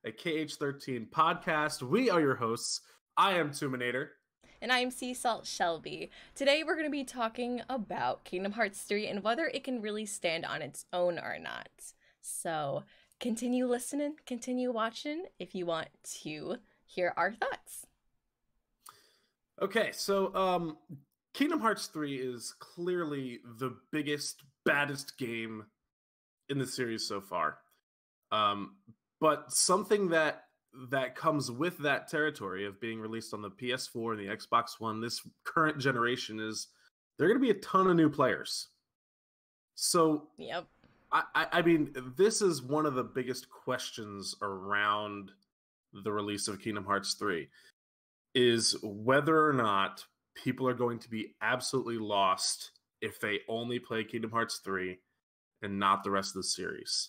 a KH13 podcast. We are your hosts. I am Toominator. And I'm SeaSaltShelby. Today we're going to be talking about Kingdom Hearts 3 and whether it can really stand on its own or not. So continue listening, continue watching if you want to hear our thoughts. Okay, so Kingdom Hearts 3 is clearly the biggest, baddest game in the series so far. But something that comes with that territory of being released on the PS4 and the Xbox One this current generation is there are going to be a ton of new players. So, yep. I mean, this is one of the biggest questions around the release of Kingdom Hearts 3 is whether or not people are going to be absolutely lost if they only play Kingdom Hearts 3 and not the rest of the series.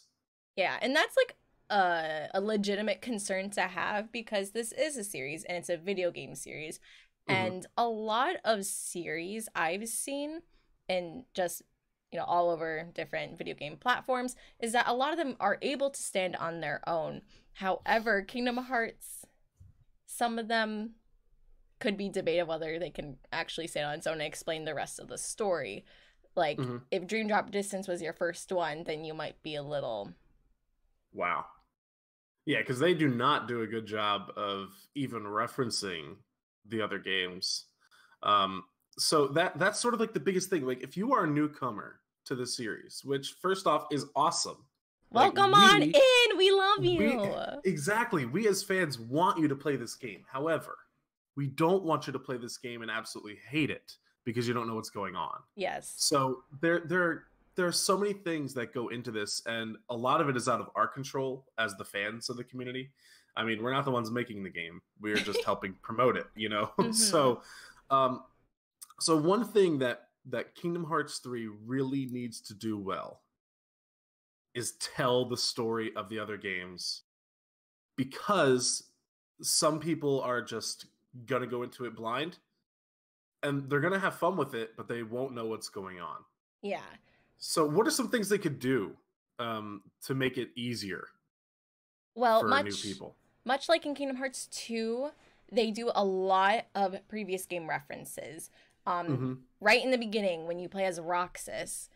Yeah, and that's like a legitimate concern to have because this is a series and it's a video game series. And a lot of series I've seen and just, you know, all over different video game platforms is that a lot of them are able to stand on their own. However, Kingdom Hearts, some of them could be debated whether they can actually stand on its own and explain the rest of the story. Like, if Dream Drop Distance was your first one, then you might be a little... Wow. Yeah, because they do not do a good job of even referencing the other games. So that's sort of like the biggest thing. Like, if you are a newcomer to the series, which first off is awesome. Welcome on in! We love you! Exactly. We as fans want you to play this game. However, we don't want you to play this game and absolutely hate it because you don't know what's going on. Yes. So there are so many things that go into this, and a lot of it is out of our control as the fans of the community. I mean, we're not the ones making the game. We're just helping promote it, you know? So one thing that Kingdom Hearts 3 really needs to do well is tell the story of the other games, because some people are just going to go into it blind, and they're going to have fun with it, but they won't know what's going on. Yeah. So what are some things they could do to make it easier for new people? Much like in Kingdom Hearts 2, they do a lot of previous game references. Right in the beginning, when you play as Roxas,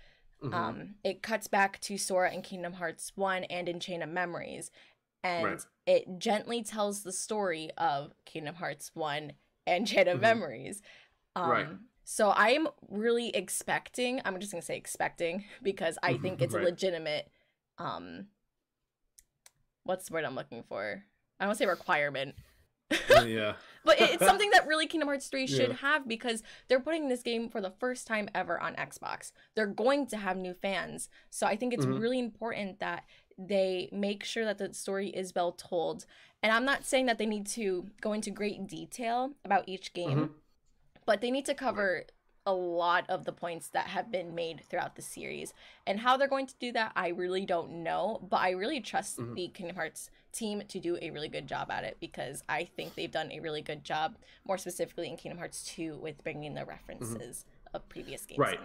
it cuts back to Sora in Kingdom Hearts 1 and in Chain of Memories. And it gently tells the story of Kingdom Hearts 1 and Chain of Memories. So I'm really expecting, I'm just going to say expecting, because I think it's a legitimate, what's the word I'm looking for? I don't want to say requirement. Yeah. But it's something that really Kingdom Hearts 3 should have, because they're putting this game for the first time ever on Xbox. They're going to have new fans. So I think it's really important that they make sure that the story is well told. And I'm not saying that they need to go into great detail about each game. But they need to cover a lot of the points that have been made throughout the series. And how they're going to do that, I really don't know. But I really trust the Kingdom Hearts team to do a really good job at it, because I think they've done a really good job, more specifically in Kingdom Hearts 2, with bringing the references of previous games in.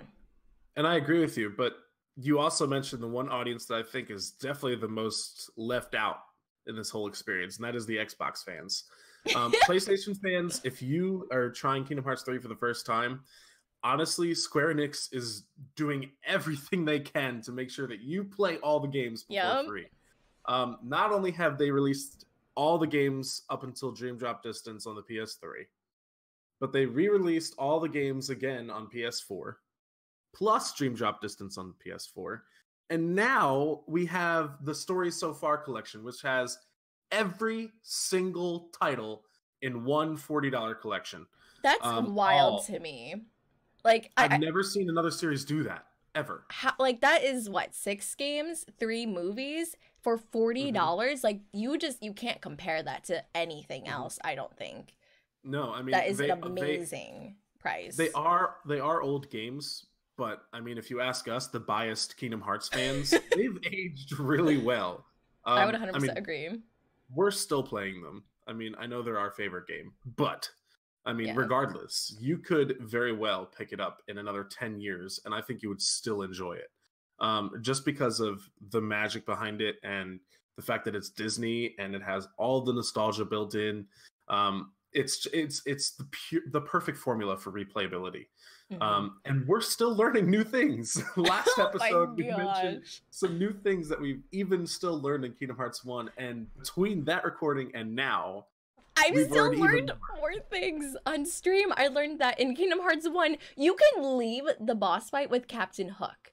And I agree with you, but you also mentioned the one audience that I think is definitely the most left out in this whole experience, and that is the Xbox fans. PlayStation fans, if you are trying Kingdom Hearts 3 for the first time, honestly, Square Enix is doing everything they can to make sure that you play all the games before free. Not only have they released all the games up until Dream Drop Distance on the PS3, but they re-released all the games again on PS4, plus Dream Drop Distance on the PS4. And now we have the Stories So Far collection, which has every single title in one $40 collection. That's wild to me. Like, I've never seen another series do that ever. Like, that is what, 6 games, 3 movies for $40? Like, you can't compare that to anything else. I don't think. No, I mean, that is an amazing price. They are old games, but I mean, if you ask us, the biased Kingdom Hearts fans, they've aged really well. I would 100% agree. We're still playing them. I mean, I know they're our favorite game, but I mean, regardless, you could very well pick it up in another 10 years, and I think you would still enjoy it. Just because of the magic behind it and the fact that it's Disney and it has all the nostalgia built in. It's the perfect formula for replayability. And we're still learning new things. Last episode, we mentioned some new things that we've even still learned in Kingdom Hearts 1. And between that recording and now, I've still learned more things on stream. I learned that in Kingdom Hearts 1, you can leave the boss fight with Captain Hook.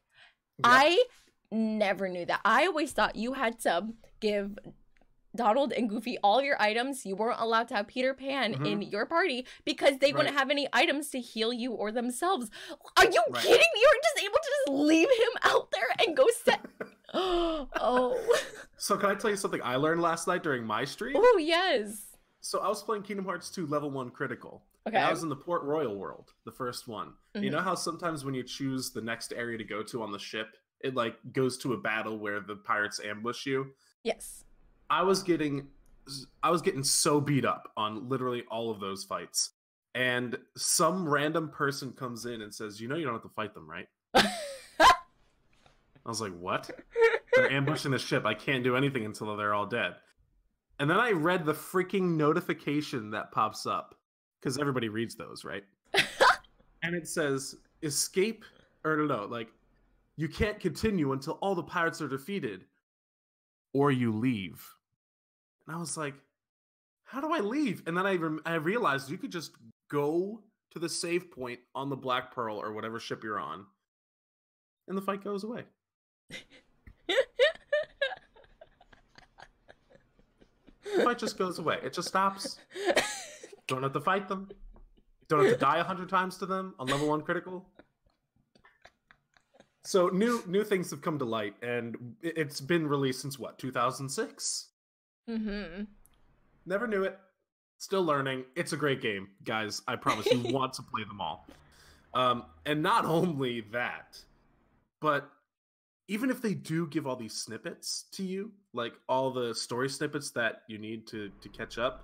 Yep. I never knew that. I always thought you had to give Donald and Goofy all your items. You weren't allowed to have Peter Pan in your party because they wouldn't have any items to heal you or themselves. Are you kidding me? You're just able to just leave him out there and go set... Oh. So can I tell you something I learned last night during my stream? Oh, yes. So I was playing Kingdom Hearts 2 Level 1 Critical. Okay. And I was in the Port Royal world, the first one. You know how sometimes when you choose the next area to go to on the ship, it like goes to a battle where the pirates ambush you? Yes. I was getting so beat up on literally all of those fights. And some random person comes in and says, you know you don't have to fight them, right? I was like, what? They're ambushing the ship. I can't do anything until they're all dead. And then I read the freaking notification that pops up, because everybody reads those, right? And it says, escape, or no, like, you can't continue until all the pirates are defeated, or you leave. And I was like, how do I leave? And then I realized you could just go to the save point on the Black Pearl or whatever ship you're on, and the fight goes away. The fight just goes away. It just stops. Don't have to fight them. Don't have to die 100 times to them on level 1 critical. So new things have come to light, and it's been released since what, 2006? Never knew it. Still learning. It's a great game, guys. I promise you want to play them all. And not only that, but even if they do give all these snippets to you, like all the story snippets that you need to catch up,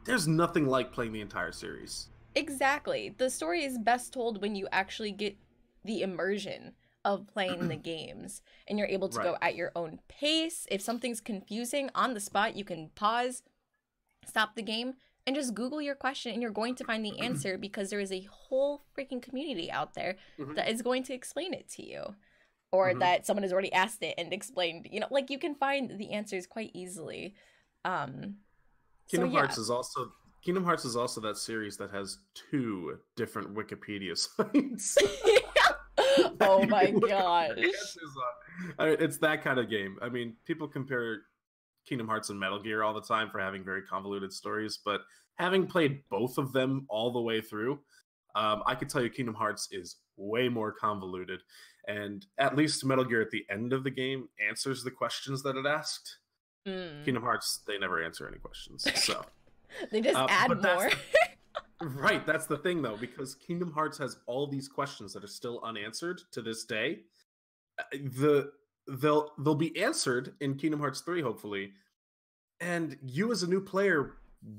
there's nothing like playing the entire series. Exactly. The story is best told when you actually get the immersion of playing the games, and you're able to go at your own pace. If something's confusing, on the spot, you can pause, stop the game, and just Google your question, and you're going to find the answer because there is a whole freaking community out there that is going to explain it to you. Or that someone has already asked it and explained, you know, like you can find the answers quite easily. Kingdom Hearts is also that series that has 2 different Wikipedia sites. Oh my gosh. It's that kind of game. I mean, people compare Kingdom Hearts and Metal Gear all the time for having very convoluted stories, but having played both of them all the way through, I could tell you Kingdom Hearts is way more convoluted, and at least Metal Gear at the end of the game answers the questions that it asked. Kingdom Hearts, they never answer any questions, so they just add more. Right, that's the thing though, because Kingdom Hearts has all these questions that are still unanswered to this day. They'll be answered in Kingdom Hearts 3, hopefully, and you as a new player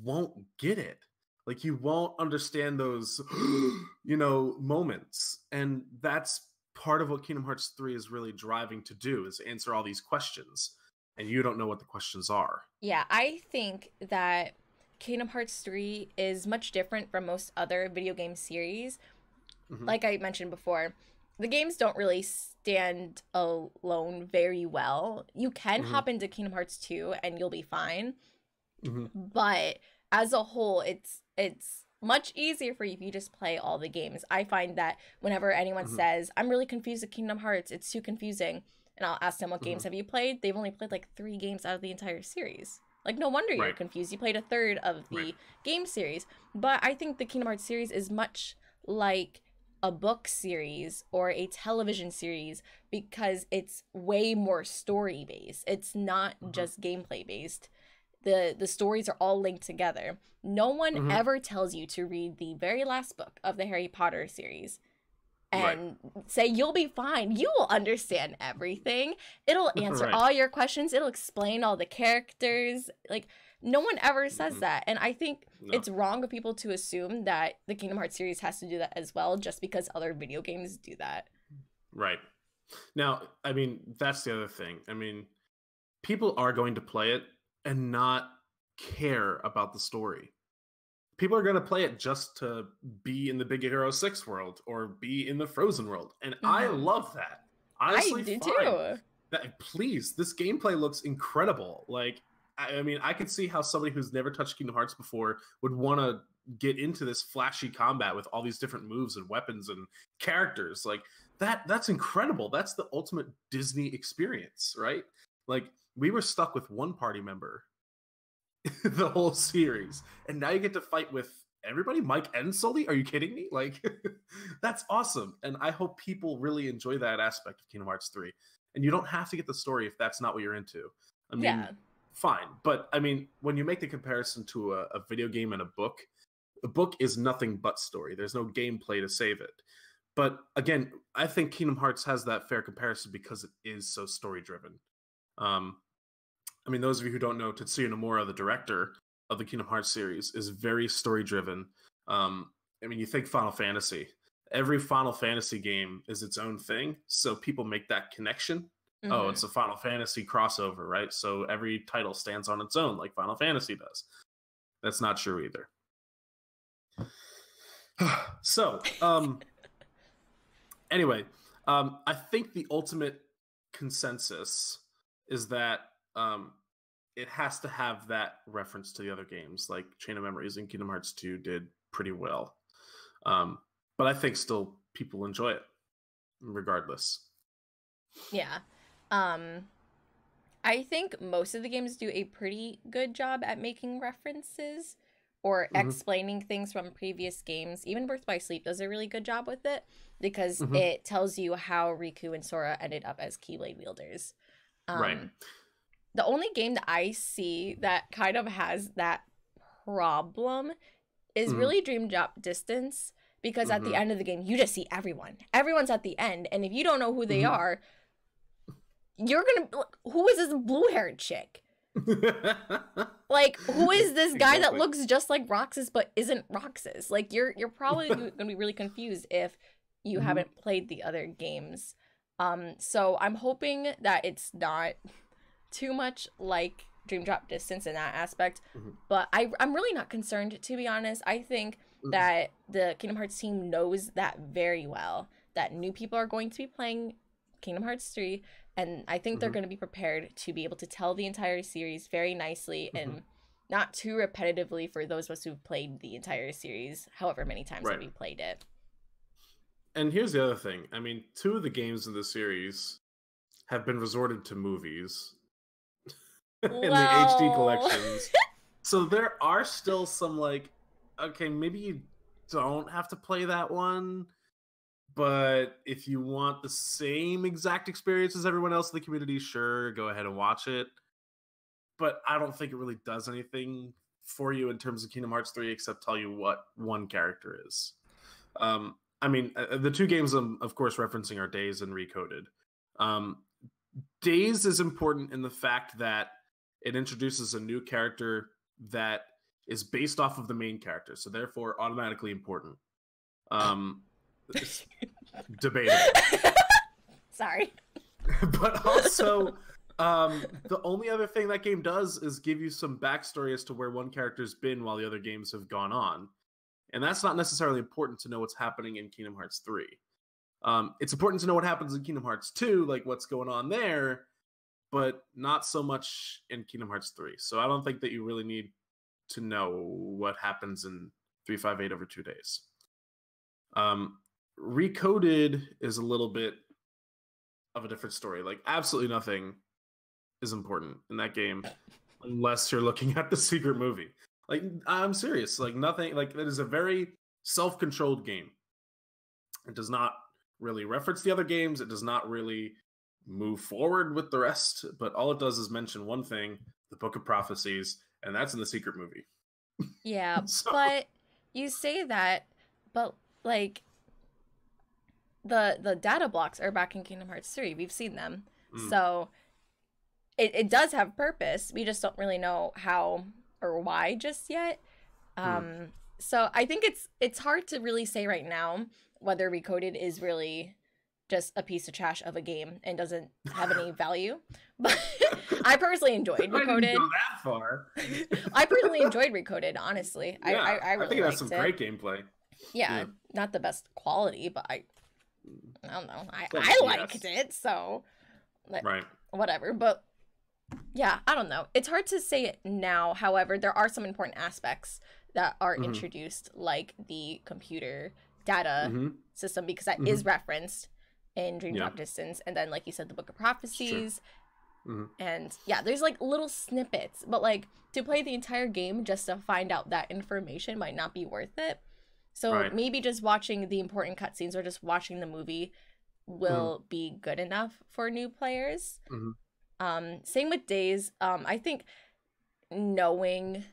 won't get it. Like, you won't understand those, moments. And that's part of what Kingdom Hearts 3 is really driving to do, is answer all these questions. And you don't know what the questions are. Yeah, I think that Kingdom Hearts 3 is much different from most other video game series. Like I mentioned before, the games don't really stand alone very well. You can hop into Kingdom Hearts 2 and you'll be fine. But as a whole, it's much easier for you if you just play all the games. I find that whenever anyone says, I'm really confused with Kingdom Hearts, it's too confusing, and I'll ask them, what games have you played? They've only played like 3 games out of the entire series. Like, no wonder you're confused. You played a third of the game series. But I think the Kingdom Hearts series is much like a book series or a television series because it's way more story based. It's not just gameplay based. The stories are all linked together. No one ever tells you to read the very last book of the Harry Potter series and say you'll be fine. You will understand everything. It'll answer all your questions. It'll explain all the characters. Like, no one ever says that. And I think it's wrong of people to assume that the Kingdom Hearts series has to do that as well, just because other video games do that. Right. Now, I mean, that's the other thing. I mean, people are going to play it and not care about the story. People are going to play it just to be in the Big Hero 6 world or be in the Frozen world. And I love that. Honestly, I do too. Please, this gameplay looks incredible. Like, I mean, I could see how somebody who's never touched Kingdom Hearts before would want to get into this flashy combat with all these different moves and weapons and characters. Like, that's incredible. That's the ultimate Disney experience, right? Like, we were stuck with one party member the whole series, and now you get to fight with everybody. Mike and Sully, are you kidding me? Like, that's awesome. And I hope people really enjoy that aspect of Kingdom Hearts 3. And you don't have to get the story if that's not what you're into. I mean, fine. But I mean, when you make the comparison to a video game and a book is nothing but story. There's no gameplay to save it. But again, I think Kingdom Hearts has that fair comparison because it is so story driven. I mean, those of you who don't know, Tetsuya Nomura, the director of the Kingdom Hearts series, is very story driven. I mean, you think Final Fantasy. Every Final Fantasy game is its own thing, so people make that connection. Oh, it's a Final Fantasy crossover, right? So every title stands on its own, like Final Fantasy does. That's not true either. So, anyway, I think the ultimate consensus is that it has to have that reference to the other games, like Chain of Memories and Kingdom Hearts 2 did pretty well. But I think still people enjoy it regardless. Yeah. I think most of the games do a pretty good job at making references or explaining things from previous games. Even Birth by Sleep does a really good job with it because it tells you how Riku and Sora ended up as Keyblade wielders. Right. The only game that I see that kind of has that problem is really Dream Drop Distance, because at the end of the game, you just see everyone. Everyone's at the end, and if you don't know who they are, you're gonna, who is this blue-haired chick? Like, who is this guy that looks just like Roxas but isn't Roxas? Like, you're probably gonna be really confused if you haven't played the other games. So I'm hoping that it's not too much like Dream Drop Distance in that aspect, but I'm really not concerned, to be honest. I think that the Kingdom Hearts team knows that very well, that new people are going to be playing Kingdom Hearts 3, and I think they're going to be prepared to be able to tell the entire series very nicely and not too repetitively for those of us who've played the entire series however many times that we played it. And here's the other thing. I mean, 2 of the games in the series have been resorted to movies in the HD collections. So there are still some, like, okay, maybe you don't have to play that one, but if you want the same exact experience as everyone else in the community, sure, go ahead and watch it. But I don't think it really does anything for you in terms of Kingdom Hearts 3 except tell you what one character is. I mean, the 2 games I'm, of course, referencing are Days and Recoded. Days is important in the fact that it introduces a new character that is based off of the main character, so therefore automatically important. It's debatable. Sorry. But also, the only other thing that game does is give you some backstory as to where one character's been while the other games have gone on. And that's not necessarily important to know what's happening in Kingdom Hearts 3. It's important to know what happens in Kingdom Hearts 2, like what's going on there, but not so much in Kingdom Hearts 3. So I don't think that you really need to know what happens in 358 over 2 days. Recoded is a little bit of a different story. Like, absolutely nothing is important in that game unless you're looking at the secret movie. Like, I'm serious. Like, nothing. Like, it is a very self-controlled game. It does not really reference the other games. It does not really move forward with the rest. But all it does is mention one thing, the Book of Prophecies, and that's in the secret movie. Yeah, but you say that, but, like, the data blocks are back in Kingdom Hearts 3. We've seen them. So it does have purpose. We just don't really know how or why just yet. So I think it's hard to really say right now whether Recoded is really just a piece of trash of a game and doesn't have any value, But I personally enjoyed Recoded. I didn't go that far. I personally enjoyed Recoded, honestly. Yeah, I really think that's some it. great gameplay. Yeah, not the best quality, but I don't know. I liked it, so right. Whatever. But yeah, I don't know. It's hard to say it now. However, there are some important aspects that are introduced, like the computer data system, because that is referenced in Dream Drop Distance, and then, like you said, the Book of Prophecies. And yeah, there's like little snippets, but like to play the entire game just to find out that information might not be worth it. So maybe just watching the important cutscenes or just watching the movie will be good enough for new players. Same with Days. I think knowing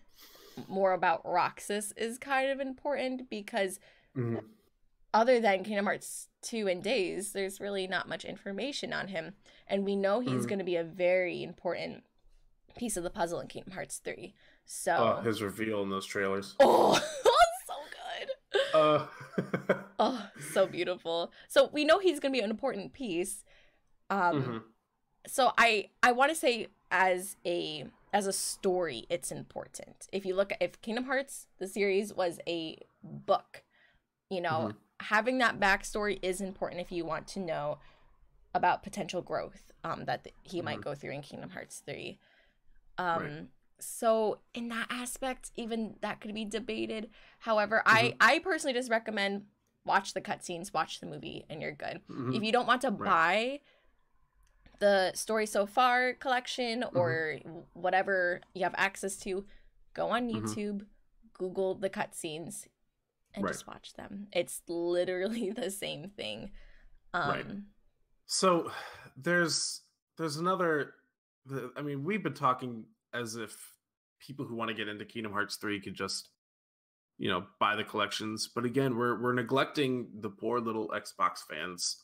more about Roxas is kind of important, because other than Kingdom Hearts 2 and Days, there's really not much information on him. And we know he's going to be a very important piece of the puzzle in Kingdom Hearts 3. So his reveal in those trailers. Oh, so good. Oh, so beautiful. So we know he's going to be an important piece. So I want to say as a story, it's important. If Kingdom Hearts, the series, was a book, you know, having that backstory is important if you want to know about potential growth that he might go through in Kingdom Hearts 3. So in that aspect, even that could be debated. However, I personally just recommend watch the cutscenes, watch the movie, and you're good. If you don't want to buy the Story So Far collection or whatever you have access to, go on YouTube, Google the cutscenes, and just watch them. It's literally the same thing. So there's another. I mean, we've been talking as if people who want to get into Kingdom Hearts 3 could just, you know, buy the collections. But again, we're neglecting the poor little Xbox fans,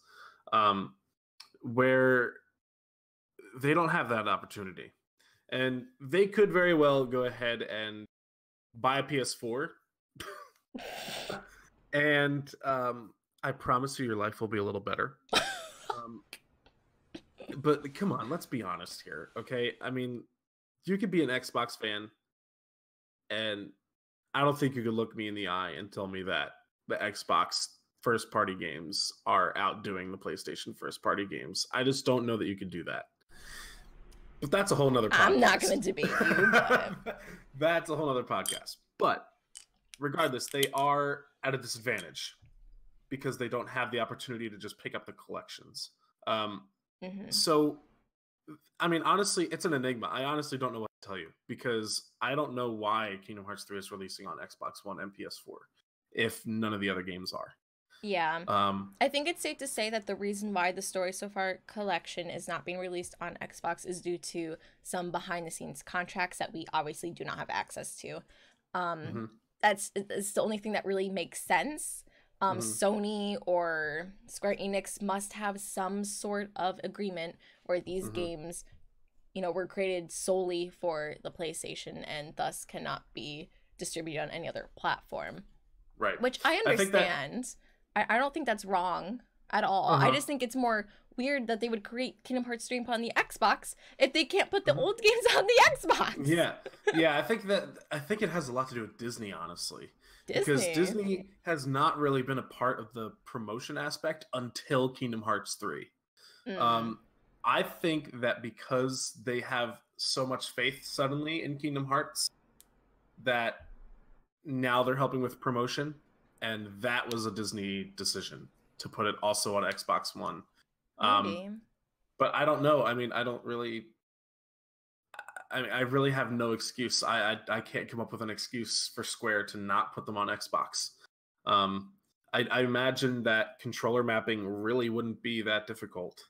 where they don't have that opportunity. And they could very well go ahead and buy a PS4. And I promise you, your life will be a little better. But come on, let's be honest here, okay? I mean, you could be an Xbox fan, and I don't think you could look me in the eye and tell me that the Xbox first-party games are outdoing the PlayStation first-party games. I just don't know that you could do that. But that's a whole nother podcast. I'm not going to debate you. But... That's a whole other podcast. But regardless, they are at a disadvantage because they don't have the opportunity to just pick up the collections. So, I mean, honestly, it's an enigma. I honestly don't know what to tell you, because I don't know why Kingdom Hearts 3 is releasing on Xbox One and PS4 if none of the other games are. Yeah. I think it's safe to say that the reason why the Story So Far collection is not being released on Xbox is due to some behind-the-scenes contracts that we obviously do not have access to. That's the only thing that really makes sense. Sony or Square Enix must have some sort of agreement where these games, you know, were created solely for the PlayStation and thus cannot be distributed on any other platform. Right. Which I understand. I don't think that's wrong at all. I just think it's more weird that they would create Kingdom Hearts 3 on the Xbox if they can't put the old games on the Xbox. Yeah. I think it has a lot to do with Disney, honestly. Because Disney has not really been a part of the promotion aspect until Kingdom Hearts 3. I think that because they have so much faith suddenly in Kingdom Hearts, that now they're helping with promotion, and that was a Disney decision to put it also on Xbox One. But I don't know. I mean, I really have no excuse. I can't come up with an excuse for Square to not put them on Xbox. I imagine that controller mapping really wouldn't be that difficult.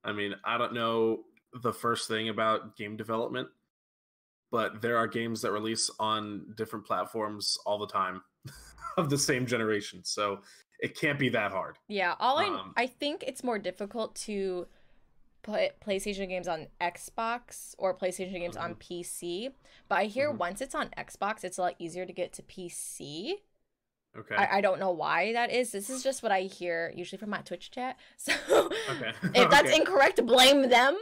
I mean, I don't know the first thing about game development, but there are games that release on different platforms all the time of the same generation, so it can't be that hard. Yeah, I think it's more difficult to put PlayStation games on Xbox or PlayStation games on PC, but I hear once it's on Xbox, it's a lot easier to get to PC. Okay. I don't know why that is. This is just what I hear usually from my Twitch chat. So if that's incorrect, blame them.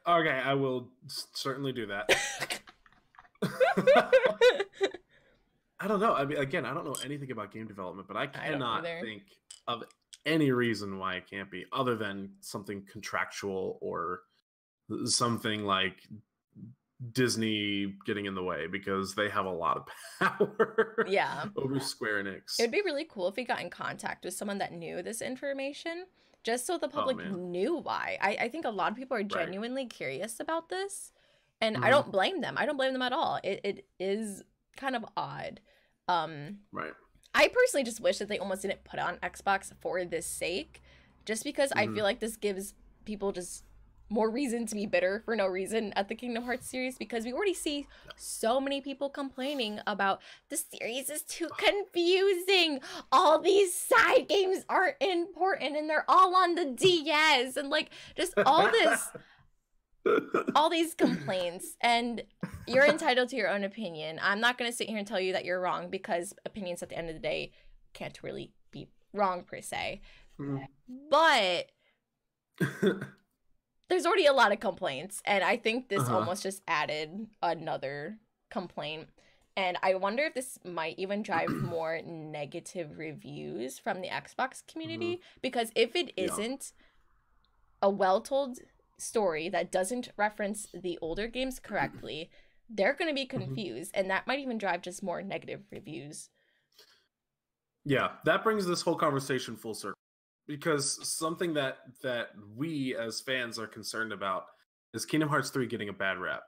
Okay, I will certainly do that. I don't know. I mean, again, I don't know anything about game development, but I cannot think of any reason why it can't be, other than something contractual or something like Disney getting in the way, because they have a lot of power over Square Enix. It would be really cool if we got in contact with someone that knew this information, just so the public knew why. I think a lot of people are genuinely curious about this, and I don't blame them. I don't blame them at all. It is kind of odd. Right. I personally just wish that they almost didn't put it on Xbox for this sake, just because I feel like this gives people just more reason to be bitter for no reason at the Kingdom Hearts series, because we already see so many people complaining about the series is too confusing. All these side games aren't important and they're all on the DS, and like just all this all these complaints, and you're entitled to your own opinion. I'm not going to sit here and tell you that you're wrong, because opinions at the end of the day can't really be wrong per se. But there's already a lot of complaints, and I think this almost just added another complaint. And I wonder if this might even drive more negative reviews from the Xbox community, because if it isn't a well-told story that doesn't reference the older games correctly, they're going to be confused, and that might even drive just more negative reviews. Yeah, that brings this whole conversation full circle, because something that we as fans are concerned about is Kingdom Hearts 3 getting a bad rep,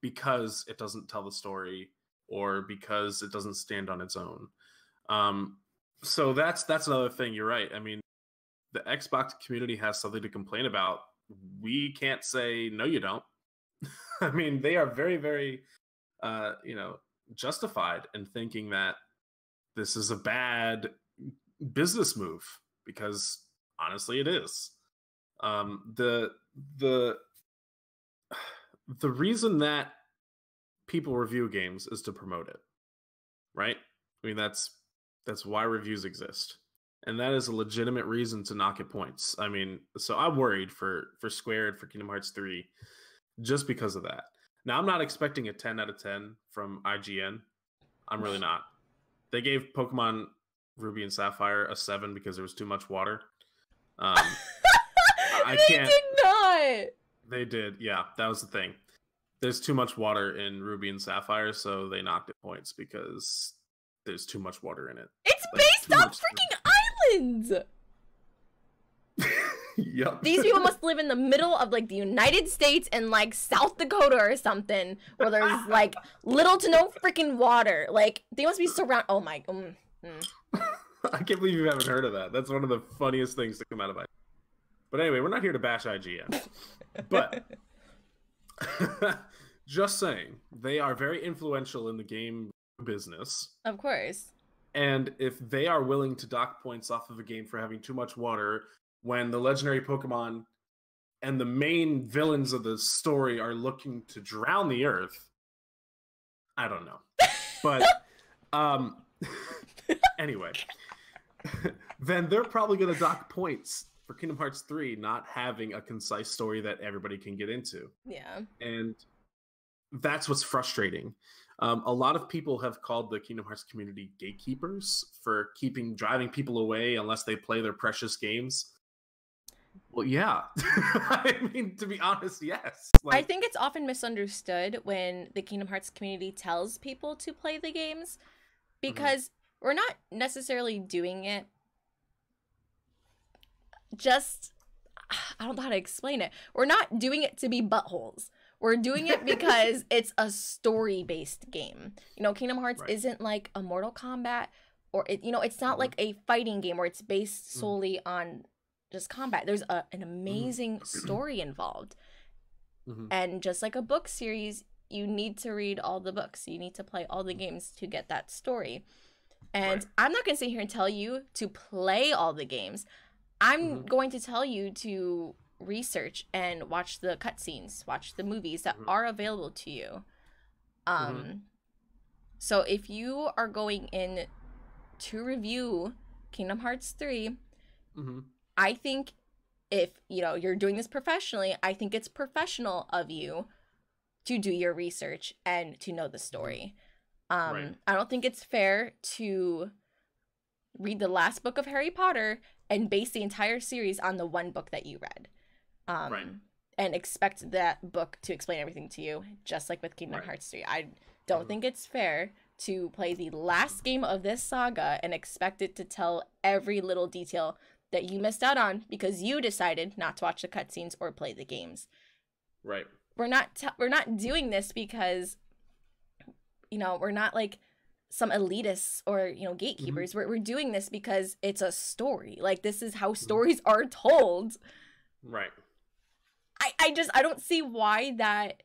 because it doesn't tell the story, or because it doesn't stand on its own. So that's another thing. You're right. I mean, the Xbox community has something to complain about. We can't say, no, you don't. I mean, they are very, very, justified in thinking that this is a bad business move, because honestly, it is. The reason that people review games is to promote it, right? I mean, that's why reviews exist. And that is a legitimate reason to knock it points. I mean, so I'm worried for Square and for Kingdom Hearts 3 just because of that. Now, I'm not expecting a 10 out of 10 from IGN. I'm really not. They gave Pokemon Ruby and Sapphire a 7 because there was too much water. I can't. They did not. They did. Yeah, that was the thing. There's too much water in Ruby and Sapphire, so they knocked it points because there's too much water in it. It's based on freaking islands. Yep. These people must live in the middle of like the United States and like South Dakota or something, where there's like little to no freaking water. Like they must be surrounded. Oh my. I can't believe you haven't heard of that. That's one of the funniest things to come out of IGN. But anyway, we're not here to bash IGN. But just saying, they are very influential in the game business. Of course. And if they are willing to dock points off of a game for having too much water, when the legendary Pokemon and the main villains of the story are looking to drown the earth, I don't know. But anyway, then they're probably going to dock points for Kingdom Hearts 3 not having a concise story that everybody can get into. Yeah. And that's what's frustrating. A lot of people have called the Kingdom Hearts community gatekeepers for driving people away unless they play their precious games. Well, yeah. I mean, to be honest, yes. I think it's often misunderstood when the Kingdom Hearts community tells people to play the games, because we're not necessarily doing it just, I don't know how to explain it. We're not doing it to be buttholes. We're doing it because it's a story-based game. You know, Kingdom Hearts isn't like a Mortal Kombat, or it's not like a fighting game where it's based solely on just combat. There's an amazing story involved. And just like a book series, you need to read all the books. You need to play all the games to get that story. And I'm not going to sit here and tell you to play all the games. I'm going to tell you to research and watch the cutscenes, watch the movies that are available to you. So if you are going in to review Kingdom Hearts 3, I think if, you know, you're doing this professionally, I think it's professional of you to do your research and to know the story. Right. I don't think it's fair to read the last book of Harry Potter and base the entire series on the one book that you read. Right. And expect that book to explain everything to you, just like with Kingdom Hearts 3. I don't think it's fair to play the last game of this saga and expect it to tell every little detail that you missed out on because you decided not to watch the cutscenes or play the games. Right. We're not doing this because, you know, we're not like some elitists or, you know, gatekeepers. We're doing this because it's a story. Like, this is how stories are told. Right. I don't see why that.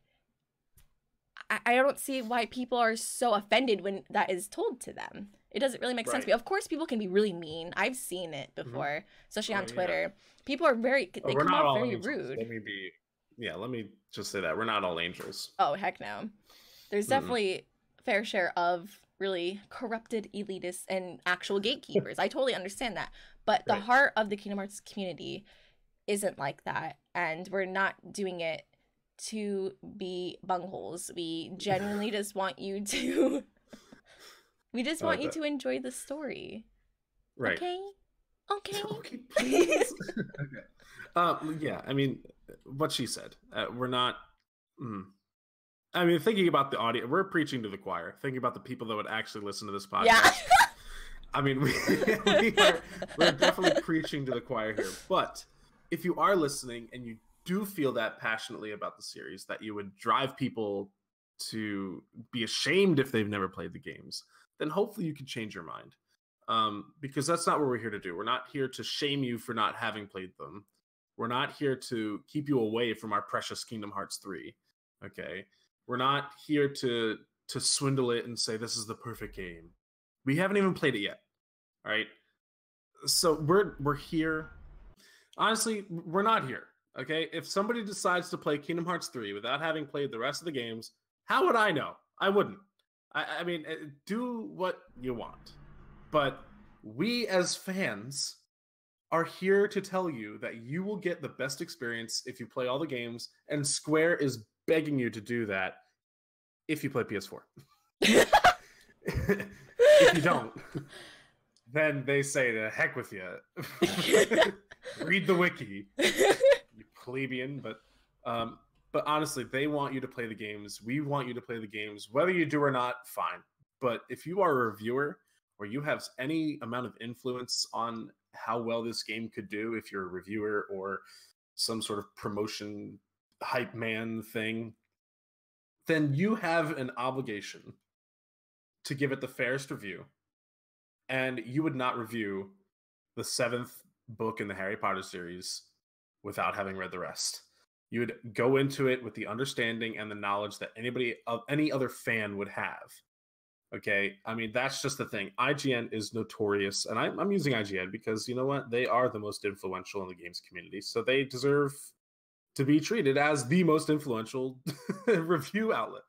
I don't see why people are so offended when that is told to them. It doesn't really make sense to me. Of course, people can be really mean. I've seen it before, especially on Twitter. Yeah. People are they come off very rude. Let me just say that we're not all angels. Oh, heck no. There's definitely fair share of really corrupted elitists and actual gatekeepers. I totally understand that. But the heart of the Kingdom Hearts community isn't like that. And we're not doing it to be bungholes. We genuinely just want you to we just want you to enjoy the story. Right. Okay, please. Yeah, I mean, what she said. We're not I mean, thinking about the audience, we're preaching to the choir. Thinking about the people that would actually listen to this podcast. Yeah. I mean, we're definitely preaching to the choir here. But if you are listening and you do feel that passionately about the series, that you would drive people to be ashamed if they've never played the games, then hopefully you can change your mind. Because that's not what we're here to do. We're not here to shame you for not having played them. We're not here to keep you away from our precious Kingdom Hearts 3. Okay? We're not here to swindle it and say this is the perfect game. We haven't even played it yet. All right? So we're here. Honestly, we're not here. Okay? If somebody decides to play Kingdom Hearts 3 without having played the rest of the games, how would I know? I wouldn't. I mean, do what you want. But we as fans are here to tell you that you will get the best experience if you play all the games, and Square is begging you to do that if you play PS4. If you don't, then they say to heck with you. Read the wiki, you plebeian. But honestly, they want you to play the games. We want you to play the games. Whether you do or not, fine. But if you are a reviewer or you have any amount of influence on how well this game could do, if you're a reviewer or some sort of promotion hype man thing, then you have an obligation to give it the fairest review. And you would not review the 7th book in the Harry Potter series without having read the rest. You would go into it with the understanding and the knowledge that any other fan would have. Okay, I mean, that's just the thing. IGN is notorious, and I'm using IGN because, you know what? They are the most influential in the games community, so they deserve to be treated as the most influential review outlet.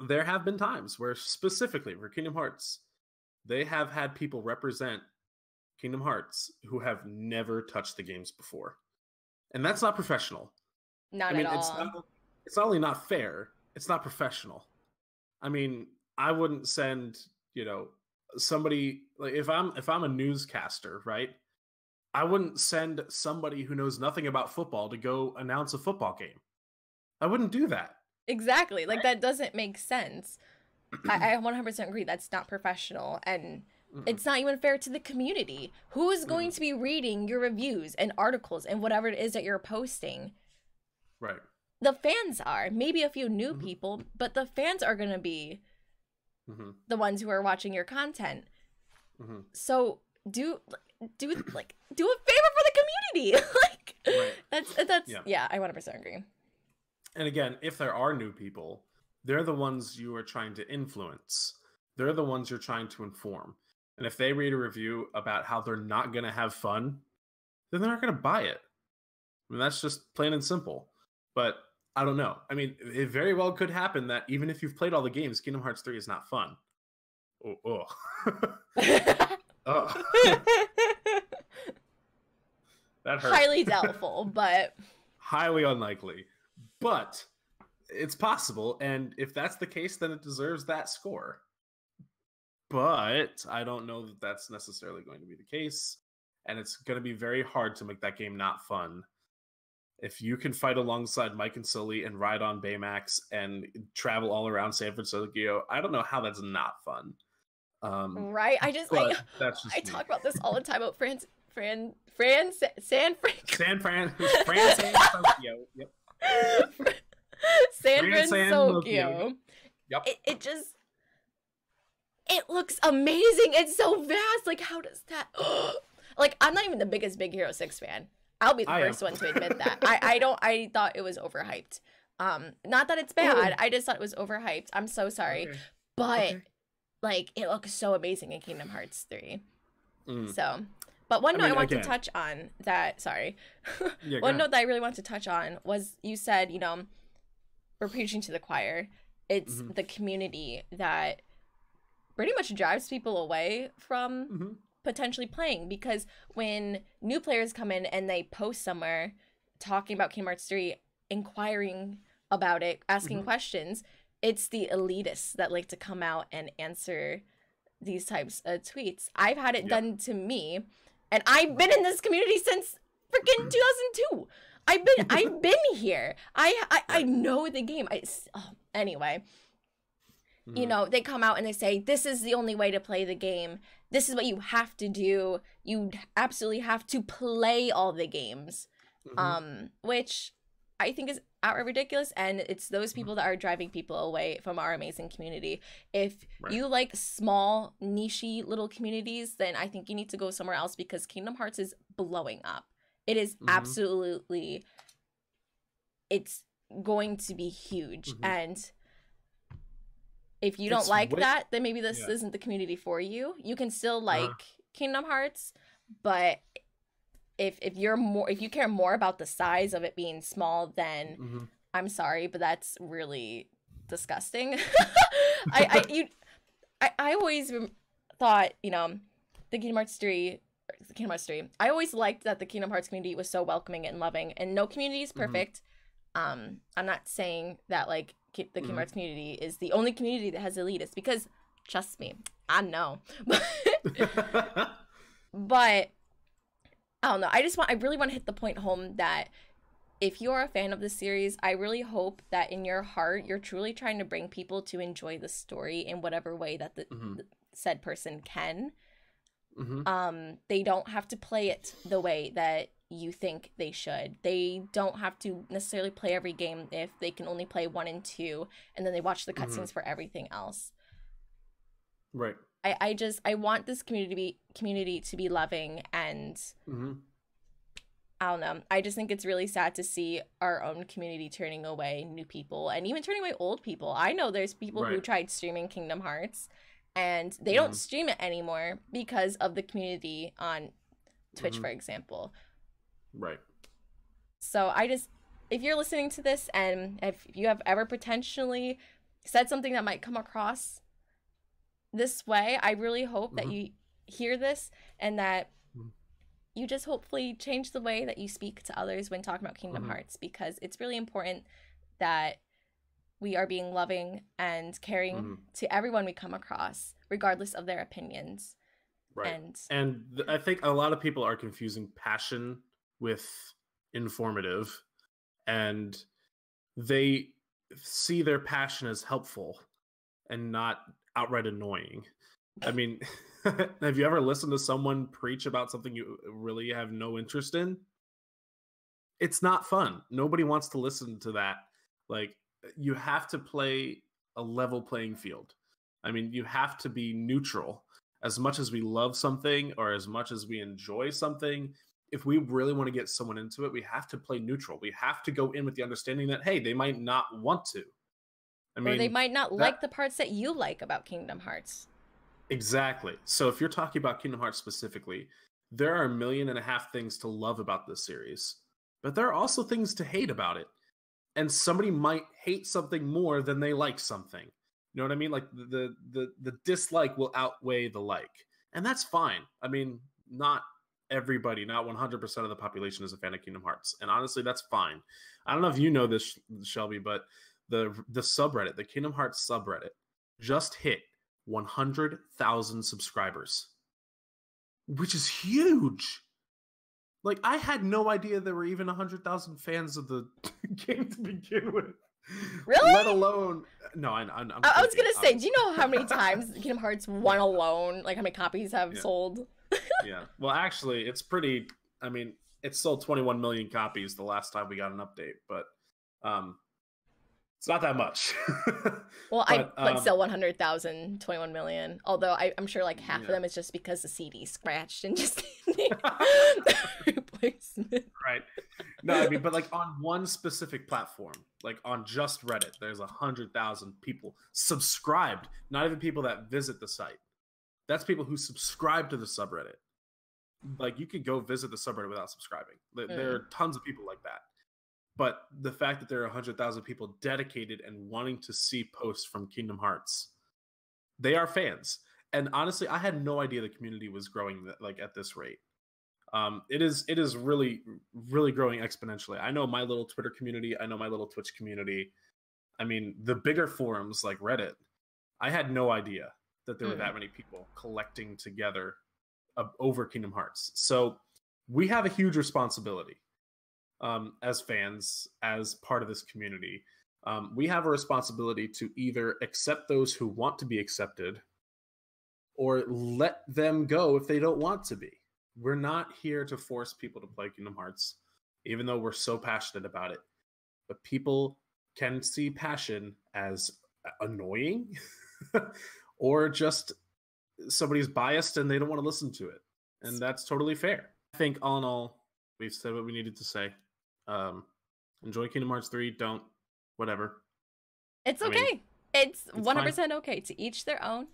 There have been times where, specifically for Kingdom Hearts, they have had people represent Kingdom Hearts who have never touched the games before. And that's not professional. Not at all. It's not only not fair, it's not professional. I mean, I wouldn't send, somebody, like if I'm a newscaster, right? I wouldn't send somebody who knows nothing about football to go announce a football game. I wouldn't do that. Exactly. Like, that doesn't make sense. I 100% agree. That's not professional. And it's not even fair to the community. Who is going to be reading your reviews and articles and whatever it is that you're posting? Right. The fans are. Maybe a few new people, but the fans are going to be the ones who are watching your content. So do a favor for the community. I 100% agree. And again, if there are new people, they're the ones you are trying to influence. They're the ones you're trying to inform. And if they read a review about how they're not going to have fun, then they're not going to buy it. I mean, that's just plain and simple. But I don't know. I mean, it very well could happen that even if you've played all the games, Kingdom Hearts 3 is not fun. Oh. That hurt. Highly doubtful, but highly unlikely. But it's possible, and if that's the case, then it deserves that score. But I don't know that that's necessarily going to be the case, and it's going to be very hard to make that game not fun. If you can fight alongside Mike and Sully and ride on Baymax and travel all around San Francisco, I don't know how that's not fun. Right? I just like I talk about this all the time about San Francisco. Yep. San Francisco. Yep. It looks amazing. It's so vast. Like, how does that? Like, I'm not even the biggest Big Hero 6 fan. I'll be the first one to admit that. I thought it was overhyped. Not that it's bad. I just thought it was overhyped. I'm so sorry. Okay. But like, it looks so amazing in Kingdom Hearts 3. So, but one note I want to touch on that, sorry. One note that I really want to touch on was, you said, you know, we're preaching to the choir. It's the community that pretty much drives people away from potentially playing, because when new players come in and they post somewhere talking about Kingdom Hearts 3, inquiring about it, asking questions, it's the elitists that like to come out and answer these types of tweets. I've had it done to me, and I've been in this community since freaking 2002. I've been here. I know the game. Anyway, you know, they come out and they say, this is the only way to play the game. This is what you have to do. You absolutely have to play all the games. Which I think is outright ridiculous, and it's those people that are driving people away from our amazing community. If you like small, niche-y little communities, then I think you need to go somewhere else, because Kingdom Hearts is blowing up. It is absolutely, it's going to be huge. And if you don't like that, then maybe this isn't the community for you. You can still like Kingdom Hearts, but if you care more about the size of it being small, then I'm sorry, but that's really disgusting. I always thought, you know, the Kingdom Hearts 3, I always liked that the Kingdom Hearts community was so welcoming and loving, and no community is perfect. I'm not saying that like the Kingdom Hearts community is the only community that has elitists, because trust me, I know. But I don't know. I really want to hit the point home that if you're a fan of the series, I really hope that in your heart, you're truly trying to bring people to enjoy the story in whatever way that the said person can. They don't have to play it the way that you think they should. They don't have to necessarily play every game if they can only play 1 and 2, and then they watch the cutscenes for everything else. Right. I want this community to be loving, and I don't know. I just think it's really sad to see our own community turning away new people, and even turning away old people. I know there's people who tried streaming Kingdom Hearts, and they don't stream it anymore because of the community on Twitch, for example. Right. So if you're listening to this, and if you have ever potentially said something that might come across this way, I really hope that you hear this, and that you just hopefully change the way that you speak to others when talking about Kingdom Hearts, because it's really important that we are being loving and caring to everyone we come across, regardless of their opinions. Right. And I think a lot of people are confusing passion with informative, and they see their passion as helpful and not outright annoying. I mean, have you ever listened to someone preach about something you really have no interest in? It's not fun. Nobody wants to listen to that. Like, you have to play a level playing field. I mean, you have to be neutral. As much as we love something, or as much as we enjoy something, if we really want to get someone into it, we have to play neutral. We have to go in with the understanding that, hey, they might not want to. I mean, or they might not like the parts that you like about Kingdom Hearts. Exactly. So if you're talking about Kingdom Hearts specifically, there are 1.5 million things to love about this series, but there are also things to hate about it. And somebody might hate something more than they like something. You know what I mean? Like the dislike will outweigh the like. And that's fine. I mean, not everybody, not 100% of the population is a fan of Kingdom Hearts. And honestly, that's fine. I don't know if you know this, Shelby, but the subreddit, the Kingdom Hearts subreddit, just hit 100,000 subscribers, which is huge. Like, I had no idea there were even 100,000 fans of the game to begin with. Really? Let alone, no, I was gonna say, do you know how many times Kingdom Hearts 1 alone, like how many copies have sold? Yeah. Well, actually, it's pretty. I mean, it sold 21 million copies the last time we got an update, but it's not that much. Well, but still 100,000, 21 million. Although I'm sure like half of them is just because the CD scratched and just replacement. Right. No, I mean, but like on one specific platform, like on just Reddit, there's 100,000 people subscribed. Not even people that visit the site. That's people who subscribe to the subreddit. Like, you could go visit the subreddit without subscribing. There are tons of people like that. But the fact that there are 100,000 people dedicated and wanting to see posts from Kingdom Hearts, they are fans. And honestly, I had no idea the community was growing like at this rate. It is really, really growing exponentially. I know my little Twitter community. I know my little Twitch community. I mean, the bigger forums like Reddit, I had no idea that there were that many people collecting together over Kingdom Hearts. So we have a huge responsibility as fans, as part of this community. We have a responsibility to either accept those who want to be accepted or let them go if they don't want to be. We're not here to force people to play Kingdom Hearts, even though we're so passionate about it. But people can see passion as annoying or just somebody's biased and they don't want to listen to it. And that's totally fair. I think all in all, we've said what we needed to say. Enjoy Kingdom Hearts 3. Don't, whatever. It's okay. I mean, it's 100% fine. Okay. To each their own.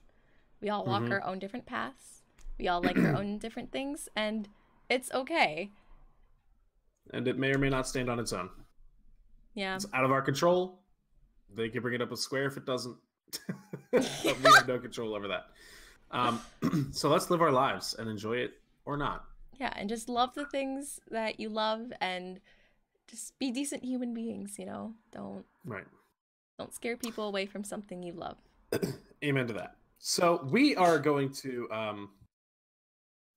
We all walk our own different paths. We all like our own different things, and it's okay. And it may or may not stand on its own. Yeah. It's out of our control. They can bring it up with Square if it doesn't. But we have no control over that. So let's live our lives and enjoy it or not. Yeah, and just love the things that you love and just be decent human beings, you know? Don't scare people away from something you love. Amen to that. So we are going to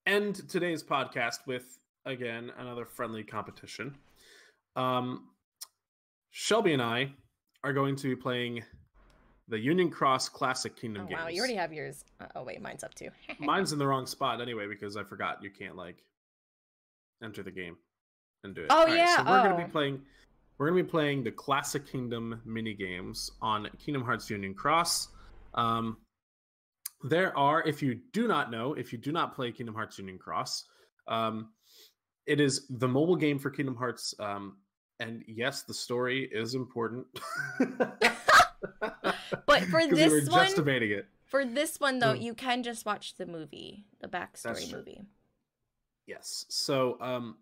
end today's podcast with, again, another friendly competition. Shelby and I are going to be playing the Union Cross Classic Kingdom games. Wow, you already have yours. Oh, wait, mine's up too. Mine's in the wrong spot anyway because I forgot you can't, like, enter the game and do it. Oh, yeah. So we're going to be playing the Classic Kingdom mini games on Kingdom Hearts Union Cross. There are, if you do not play Kingdom Hearts Union Cross, it is the mobile game for Kingdom Hearts. And yes, the story is important. But for this we were one, just debating it. For this one though, you can just watch the movie, the backstory movie. Yes. So,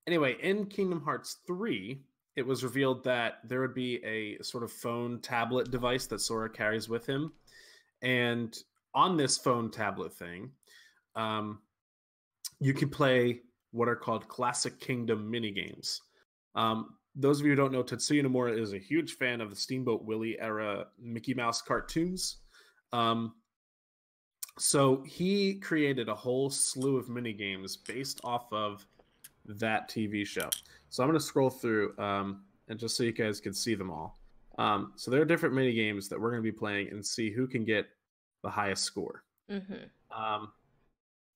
anyway, in Kingdom Hearts 3, it was revealed that there would be a sort of phone tablet device that Sora carries with him, and on this phone tablet thing, you can play what are called Classic Kingdom minigames. Those of you who don't know, Tetsuya Nomura is a huge fan of the Steamboat Willie era Mickey Mouse cartoons. So he created a whole slew of minigames based off of that TV show. So I'm going to scroll through and just so you guys can see them all. So there are different minigames that we're going to be playing and see who can get the highest score.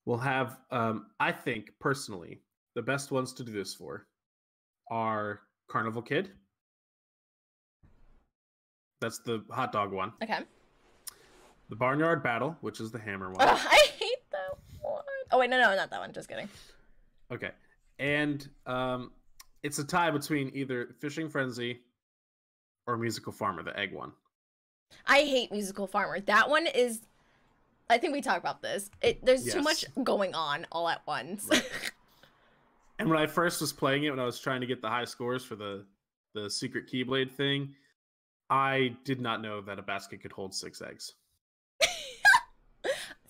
We'll have, I think, personally, the best ones to do this for are Carnival Kid. That's the hot dog one. Okay. The Barnyard Battle, which is the hammer one. I hate that one. Oh, wait, no, not that one. Just kidding. Okay. And it's a tie between either Fishing Frenzy or Musical Farmer, the egg one. I hate Musical Farmer. That one is... I think we talked about this. There's too much going on all at once. Right. And when I first was playing it, when I was trying to get the high scores for the secret Keyblade thing, I did not know that a basket could hold 6 eggs.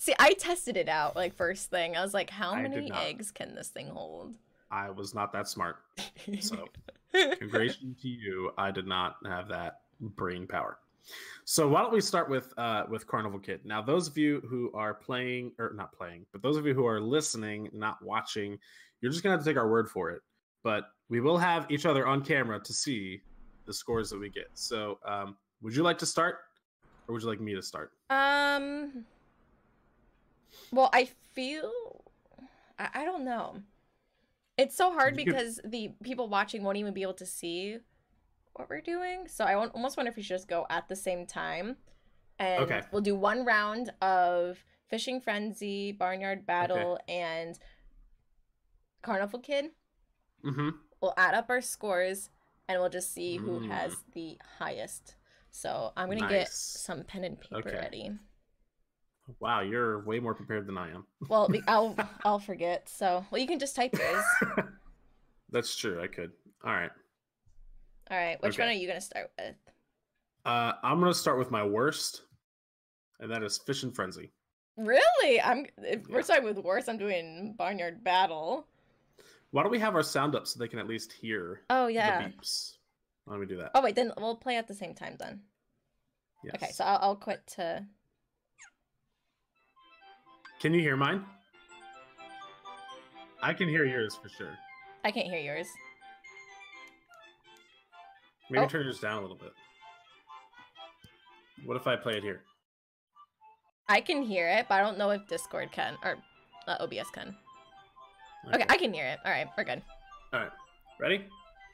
See, I tested it out like first thing. I was like, how many not. eggs can this thing hold? I was not that smart. So, congratulations to you. I did not have that brain power. So why don't we start with Carnival Kid? Now, those of you who are playing, or not playing, but those of you who are listening, not watching, you're just gonna have to take our word for it. But we will have each other on camera to see the scores that we get. So, would you like to start, or would you like me to start? Well, I feel I don't know. It's so hard because the people watching won't even be able to see what we're doing. So I almost wonder if we should just go at the same time. And we'll do one round of Fishing Frenzy, Barnyard Battle, and Carnival Kid. Mm-hmm. We'll add up our scores, and we'll just see who has the highest. So I'm going to get some pen and paper ready. Wow, you're way more prepared than I am. Well, I'll forget. So, well, you can just type yours. That's true. I could. All right. All right. Which one are you going to start with? I'm going to start with my worst, and that is Fishing Frenzy. Really? If we're starting with worst, I'm doing Barnyard Battle. Why don't we have our sound up so they can at least hear the beeps? Why don't we do that? Oh, wait. Then we'll play at the same time then. Yes. Okay, so I'll quit to... Can you hear mine? I can hear yours for sure. I can't hear yours. Maybe turn yours down a little bit. What if I play it here? I can hear it, but I don't know if Discord can, or OBS can. Okay, I can hear it. All right, we're good. All right, ready?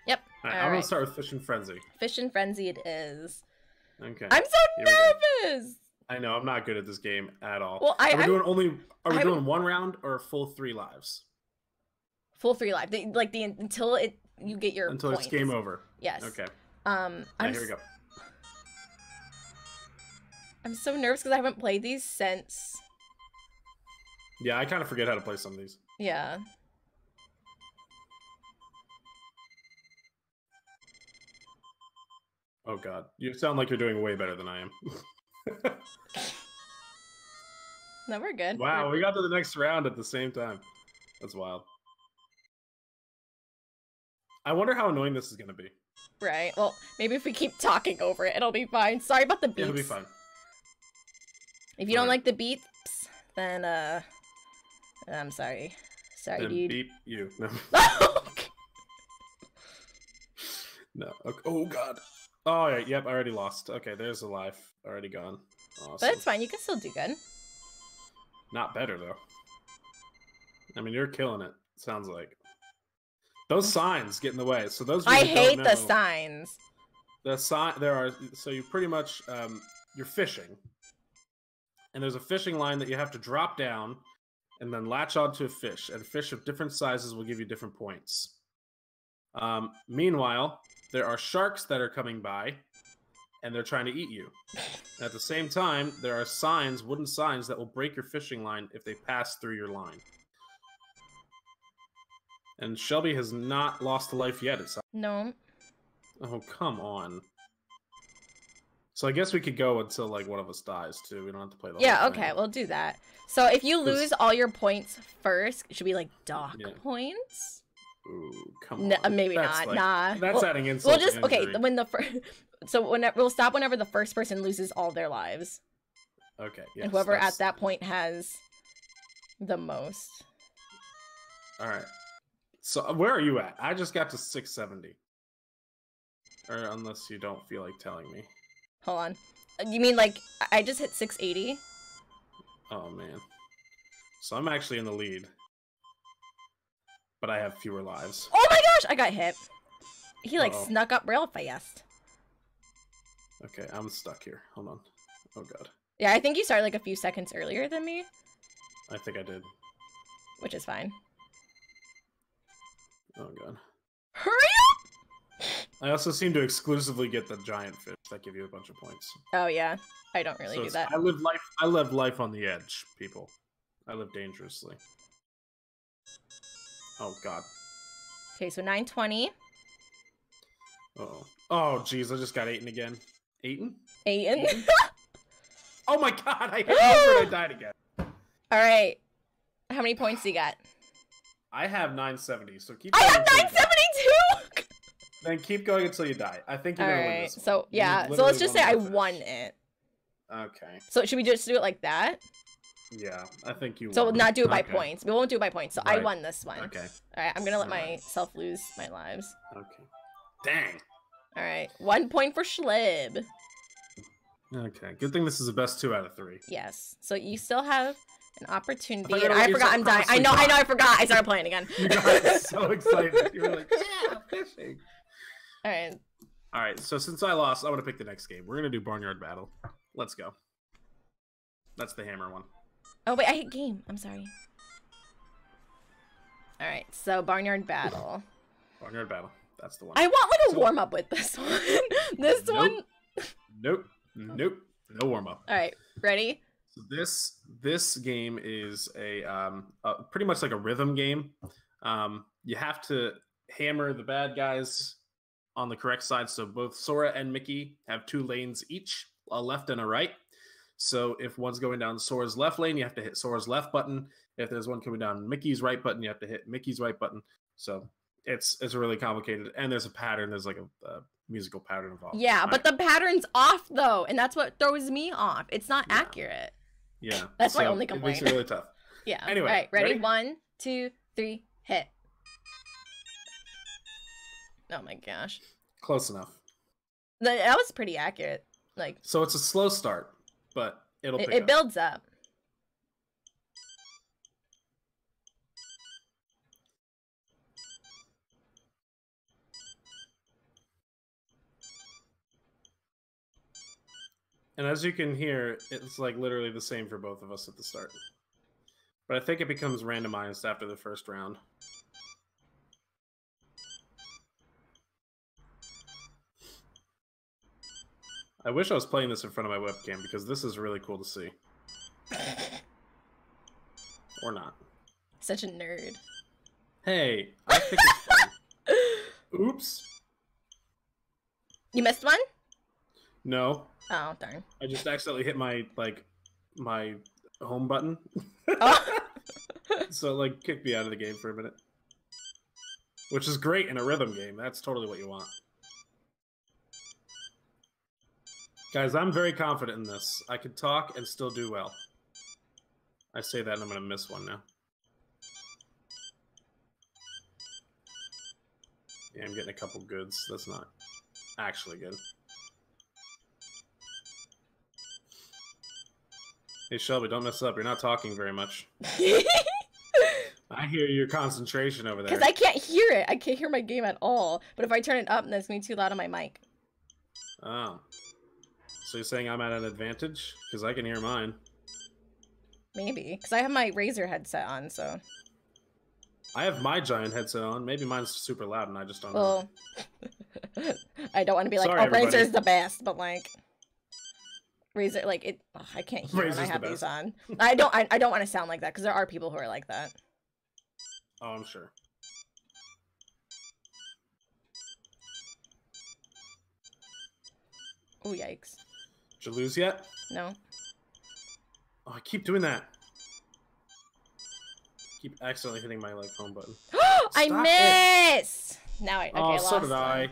Yep. All right, I'm going to start with Fishing Frenzy. Fishing Frenzy it is. Okay. I'm so nervous! I know, I'm not good at this game at all. Well, are we doing one round or full 3 lives? Full 3 lives. Until you get your Until points. It's game over. Yes. Okay. Here we go. I'm so nervous because I haven't played these since. Yeah, I kind of forget how to play some of these. Yeah. Oh god, you sound like you're doing way better than I am. No, we're good. Wow, we got to the next round at the same time. That's wild. I wonder how annoying this is going to be. Right. Well, maybe if we keep talking over it, it'll be fine. Sorry about the beeps. It'll be fine. If you don't like the beeps, then, I'm sorry. Sorry, then dude. Beep you. No. No. Okay. Oh, God. Oh, yeah. Yep, I already lost. Okay, there's a life. Already gone. Awesome. But it's fine. You can still do good. Not better, though. I mean, you're killing it. Sounds like. Those signs get in the way. So those. I hate the signs. The sign. There are. So you pretty much. You're fishing. And there's a fishing line that you have to drop down, and then latch onto a fish. And fish of different sizes will give you different points. Meanwhile, there are sharks that are coming by, and they're trying to eat you. And at the same time, there are signs, wooden signs, that will break your fishing line if they pass through your line. And Shelby has not lost a life yet, it sounds. No. Oh, come on. So I guess we could go until, like, one of us dies, too. We don't have to play the whole thing. Okay, we'll do that. So if you lose all your points first, it should be, like, dock points? Ooh, come on. Maybe not. Nah. That's adding insult to injury. Okay, when the first... So we'll stop whenever the first person loses all their lives. Okay, yes. And whoever at that point has the most. All right. So where are you at? I just got to 670. Or unless you don't feel like telling me. Hold on. You mean like I just hit 680? Oh man. So I'm actually in the lead. But I have fewer lives. Oh my gosh, I got hit. He like snuck up real fast. Okay, I'm stuck here. Hold on. Oh god. Yeah, I think you started like a few seconds earlier than me. I think I did. Which is fine. Oh god. Hurry up! I also seem to exclusively get the giant fish that give you a bunch of points. Oh yeah, I don't really do that. I live life on the edge, people. I live dangerously. Oh god. Okay, so 920. Uh-oh. Oh jeez, I just got eaten again. Eaten? Eaten? Oh my god, I hit over and I died again. All right. How many points do you got? I have 970, so keep I going. have 972! Then keep going until you die. I think you're going to win this one. So, yeah. So let's just say I won it. Okay. So should we just do it like that? Yeah, I think you won. So we'll not do it by points. We won't do it by points. So right. I won this one. Okay. All right. I'm going to let myself lose my lives. Okay. Dang. All right. 1 point for Schlib. Okay. Good thing this is the best 2 out of 3. Yes. So you still have an opportunity. And I forgot I'm dying. I know, I forgot. I started playing again. You got so excited. You were like, yeah, fishing. All right. So since I lost, I want to pick the next game. We're going to do Barnyard Battle. Let's go. That's the hammer one. Oh, wait. I hit game. I'm sorry. All right. So Barnyard Battle. Barnyard Battle. That's the one. I want like a warm up with this one. This one. Nope. No warm up. All right. Ready? So this game is a pretty much like a rhythm game. You have to hammer the bad guys on the correct side. So both Sora and Mickey have 2 lanes each, a left and a right. So if one's going down Sora's left lane, you have to hit Sora's left button. If there's one coming down Mickey's right button, you have to hit Mickey's right button. So it's really complicated, and there's a pattern. There's like a musical pattern involved. Yeah, but the pattern's off though, and that's what throws me off. It's not accurate. Yeah, that's my only complaint. It makes it really tough. Yeah. Anyway, all right, ready? 1, 2, 3, hit. Oh my gosh. Close enough. That was pretty accurate. Like. So it's a slow start, but it builds up. And as you can hear, it's like literally the same for both of us at the start. But I think it becomes randomized after the first round. I wish I was playing this in front of my webcam because this is really cool to see. Or not. Such a nerd. Hey, I think it's fun. Oops. You missed one? No. Oh, darn. I just accidentally hit my home button. Oh. So it kicked me out of the game for a minute. Which is great in a rhythm game. That's totally what you want. Guys, I'm very confident in this. I can talk and still do well. I say that and I'm going to miss one now. Yeah, I'm getting a couple goods. That's not actually good. Hey, Shelby, don't mess up. You're not talking very much. I hear your concentration over there. Because I can't hear it. I can't hear my game at all. But if I turn it up, then it's going to be too loud on my mic. Oh. So you're saying I'm at an advantage? Because I can hear mine. Maybe. Because I have my Razer headset on, so... I have my giant headset on. Maybe mine's super loud and I just don't know. I don't want to be like, sorry, oh, everybody. Razer's the best, but like... Razer, like, it... Oh, I can't hear Razer's when I have the these best. on. I don't want to sound like that, because there are people who are like that. Oh, I'm sure. Oh, yikes. Did you lose yet? No. Oh, I keep doing that. Keep accidentally hitting my home button. I missed! Now I... Okay, oh, I lost so did I.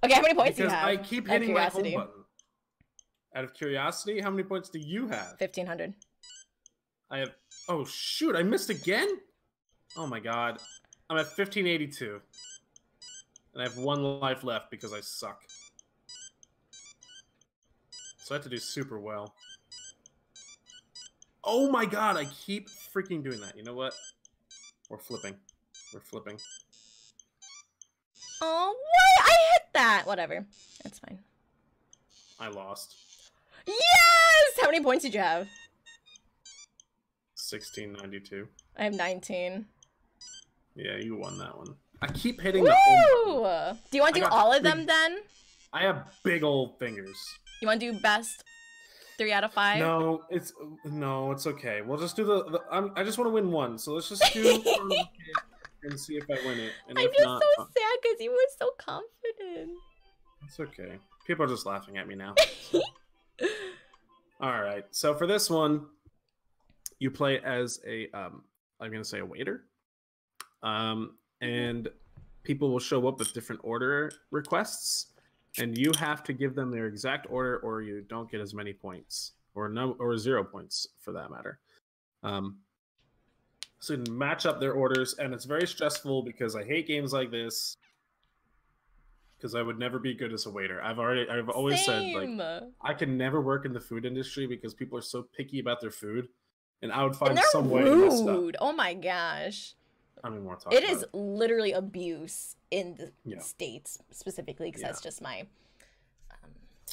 Okay, how many points do you Because have? I keep hitting my home button. Out of curiosity, how many points do you have? 1,500. I have... Oh, shoot, I missed again? Oh my god. I'm at 1582. And I have 1 life left because I suck. So I have to do super well. Oh my god, I keep freaking doing that. You know what? We're flipping. We're flipping. Oh, what? I hit that! Whatever. That's fine. I lost. Yes! How many points did you have? 1692. I have 19. Yeah, you won that one. I keep hitting Woo! the home button. Do you want to do all of them then? I have big old fingers. You want to do best 3 out of 5? No, it's okay. We'll just do I just want to win one, so let's just do and see if I win it. And I'm if just not, so sad because you were so confident. It's okay. People are just laughing at me now. All right. So for this one, You play as I'm gonna say a waiter, and people will show up with different order requests, and you have to give them their exact order, or you don't get as many points, or 0 points for that matter. So you can match up their orders, and it's very stressful because I hate games like this. Because I would never be good as a waiter. I've always said, like, I can never work in the food industry because people are so picky about their food, and I would find some way to mess up. Oh my gosh. I mean, more talk. It is literally abuse in the States specifically, because that's just my.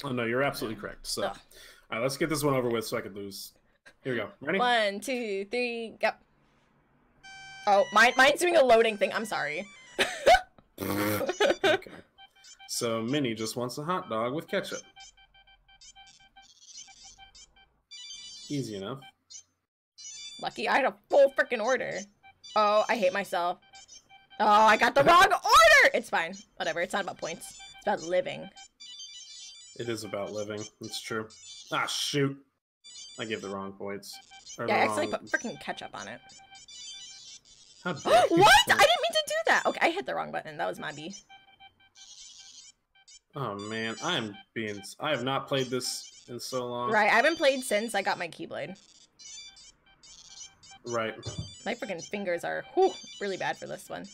Oh no, you're absolutely correct. So, all right, let's get this one over with so I could lose. Here we go. Ready? 1, 2, 3, go. Oh, mine's doing a loading thing. I'm sorry. Okay. So Minnie just wants a hot dog with ketchup. Easy enough. Lucky I had a full freaking order. Oh, I hate myself. Oh, I got the wrong order! It's fine. Whatever. It's not about points. It's about living. It is about living. It's true. Ah, shoot. I gave the wrong points. Yeah, I actually put freaking ketchup on it. How dare you? What? I didn't mean to do that. Okay, I hit the wrong button. That was my B. Oh man, I have not played this in so long. Right, I haven't played since I got my Keyblade. Right. My freaking fingers are really bad for this one.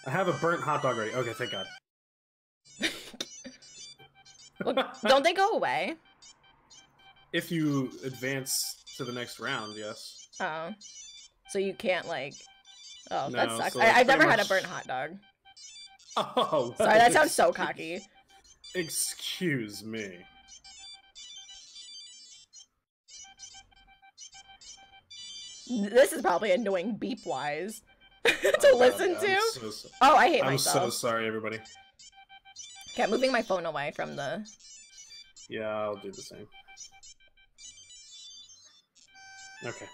I have a burnt hot dog ready. Okay, thank God. Well, don't they go away? If you advance to the next round, yes. Oh. So you can't, like... Oh, No, that sucks. so, like, I've never had a much- burnt hot dog. Oh, well, Sorry, that sounds so cocky. Excuse me. This is probably annoying beep-wise to listen to. Oh, I hate myself. I'm so sorry, everybody. Okay, I'm moving my phone away from the... Yeah, I'll do the same. Okay.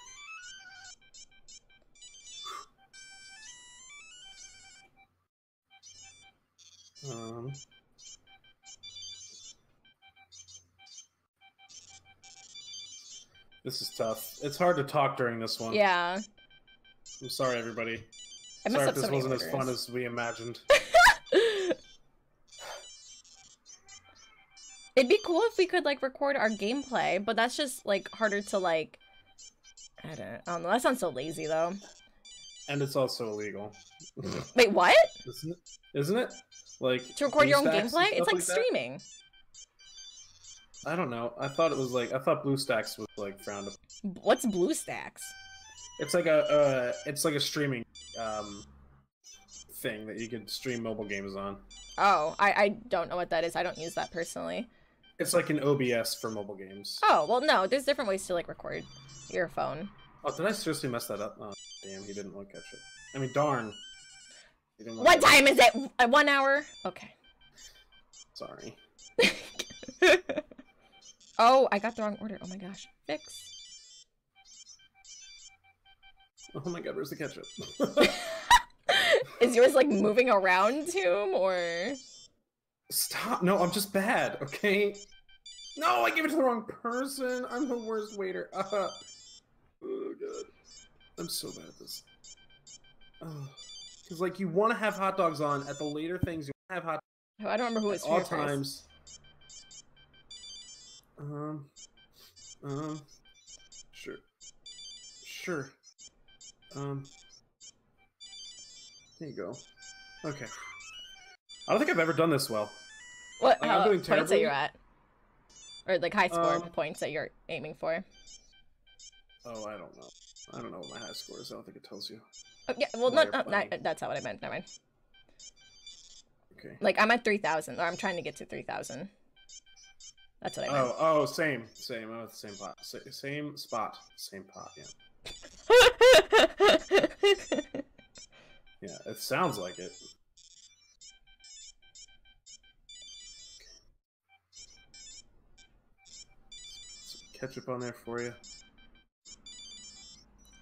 This is tough. It's hard to talk during this one. Yeah. I'm sorry, everybody. I messed Sorry up if this so many wasn't as orders. fun as we imagined. It'd be cool if we could, like, record our gameplay, but that's just, like, harder to, like... I don't know. That sounds so lazy, though. And it's also illegal. Wait, what? Isn't it? Like, To record your own BlueStacks and gameplay? stuff It's like that? streaming. I don't know. I thought BlueStacks was like frowned upon. What's BlueStacks? It's like a streaming thing that you can stream mobile games on. Oh, I don't know what that is. I don't use that personally. It's like an OBS for mobile games. Oh, well, no. There's different ways to, like, record your phone. Oh, did I seriously mess that up? Oh, damn, he didn't want to catch it. I mean, darn. He didn't want What to time is it? 1 hour? Okay. Sorry. Oh, I got the wrong order. Oh my gosh. Fix. Oh my God, where's the ketchup? Is yours, like, moving around him, or...? Stop! No, I'm just bad, okay? No, I gave it to the wrong person! I'm the worst waiter. Oh, God. I'm so bad at this. Because, like, you want to have hot dogs on at the later things. You want to have hot Oh, I don't remember who at it's all for times. Sure. Sure. There you go. Okay. I don't think I've ever done this well. What Like, I'm doing points that terribly. you're at? Or, like, high score points that you're aiming for? Oh, I don't know. I don't know what my high score is. I don't think it tells you. Oh, yeah, well, While not, you're not, playing. that's not what I meant. Never mind. Okay. Like, I'm at 3,000, or I'm trying to get to 3,000. That's what I meant. Oh, same. I'm at the same pot. Same spot. Same pot, yeah. Yeah, it sounds like it. Some ketchup on there for you.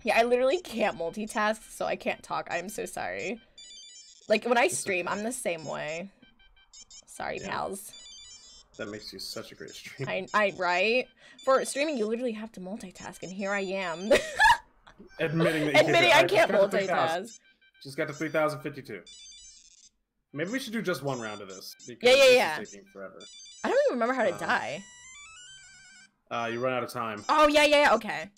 Yeah, I literally can't multitask, so I can't talk. I'm so sorry. Like, when I stream, I'm the same way. Sorry, Yeah. pals. That makes you such a great streamer. I right? For streaming, you literally have to multitask, and here I am. Admitting that I can't multitask. Just got to 3,052. Maybe we should do just one round of this. Because yeah. This is taking forever. I don't even remember how to die. You run out of time. Oh, yeah, okay.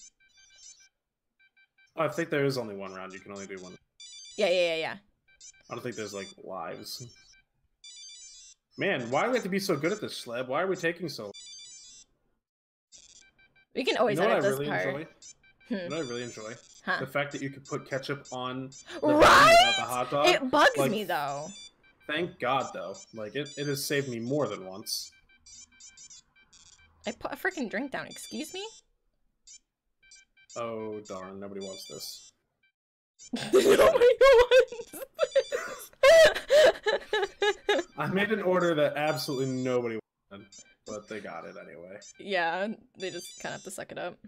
Oh, I think there is only one round. You can only do one. Yeah. I don't think there's, like, lives. Man, why do we have to be so good at this, Schleb? Why are we taking so long? We can always edit this part. You know what I really enjoy? Huh. The fact that you could put ketchup on the right? without the hot dog. It bugs me, though. Thank God, though. Like, it has saved me more than once. I put a freaking drink down. Excuse me? Oh, darn. Nobody wants this. Nobody wants this. I made an order that absolutely nobody wanted, but they got it anyway. Yeah, they just kind of have to suck it up.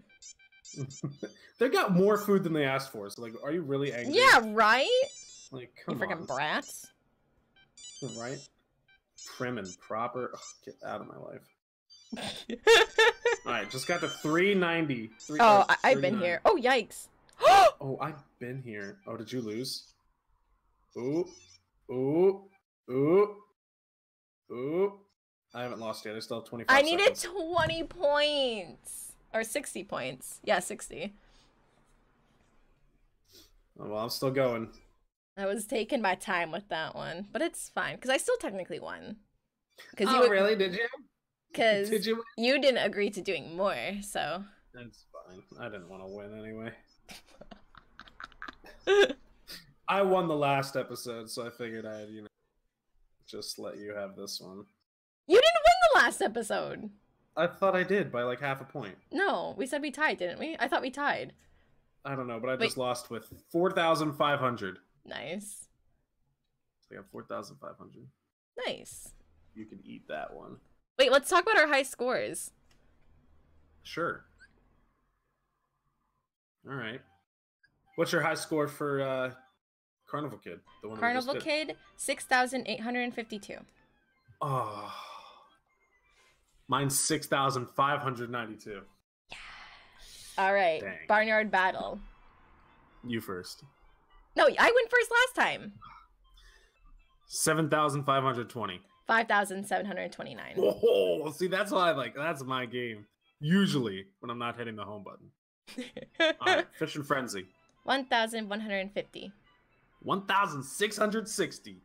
They got more food than they asked for, so, like, are you really angry? Yeah, right? Like, come on. You freaking brats. Right? Prim and proper. Ugh, get out of my life. Alright, just got to 390. Oh, I've been here. Oh, yikes. Oh, I've been here. Oh, did you lose? Ooh. I haven't lost yet. I still have 25 I needed seconds. 20 points. Or 60 points. Yeah, 60. Oh, well, I'm still going. I was taking my time with that one. But it's fine, because I still technically won. Really? Did you? Because you didn't agree to doing more, so... That's fine. I didn't want to win anyway. I won the last episode, so I figured I'd, just let you have this one. You didn't win the last episode! I thought I did by like half a point. No, we said we tied, didn't we? I thought we tied. I don't know, but I just lost with 4,500. Nice. So I got 4,500. Nice. You can eat that one. Wait, let's talk about our high scores. Sure. All right. What's your high score for Carnival Kid? The one Carnival Kid, 6,852. Oh. Mine's 6,592. Yeah. All right. Dang. Barnyard Battle. You first. No, I went first last time. 7,520. 5,729. Oh, see, that's why I like. That's my game. Usually, when I'm not hitting the home button. All right, Fish and Frenzy. 1,150. 1,660.